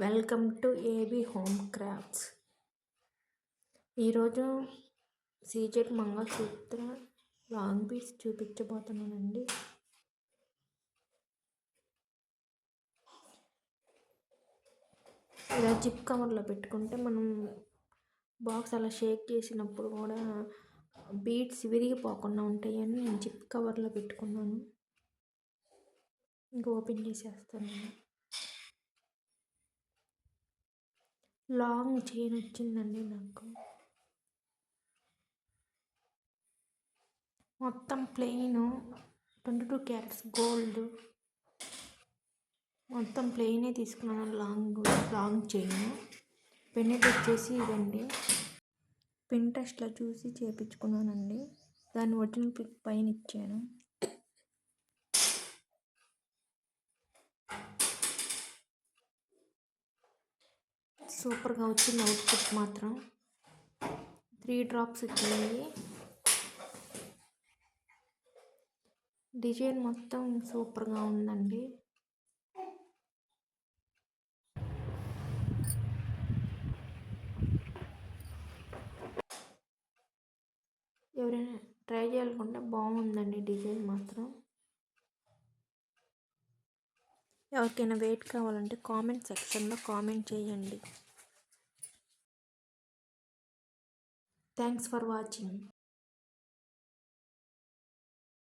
Welcome to AB home crafts. ఈరోజు CZ mangalsutra long piece చూపించబోతున్నానండి. ఇలా zip కవర్లో పెట్టుకుంటే మనం బాక్స్ అలా షేక్ చేసినప్పుడు కూడా బీడ్స్ విరిగిపోకుండా ఉంటాయని నేను జిప్ కవర్లో పెట్టుకున్నాను. ఇంకా ఓపెన్ చేసేస్తాను. లాంగ్ చైన్ వచ్చిందండి నాకు. మొత్తం ప్లెయిన్ 22 క్యారెట్స్ గోల్డ్. మొత్తం ప్లెయినే తీసుకున్నాను. Long chain. పెన్నెట్ వచ్చేసి ఇదండి. పింట్రెస్ట్లో చూసి చేపించుకున్నానండి. దాన్ని ఒరిజినల్ పిక్ పైన ఇచ్చాను. సూపర్గా వచ్చింది అవుట్పుట్ మాత్రం. 3 డ్రాప్స్ వచ్చింది. డిజైన్ మొత్తం సూపర్గా ఉందండి. ఎవరైనా ట్రై చేయాలనుకుంటే బాగుందండి డిజైన్ మాత్రం. ఎవరికైనా వెయిట్ కావాలంటే కామెంట్ సెక్షన్లో కామెంట్ చేయండి. Thanks for watching.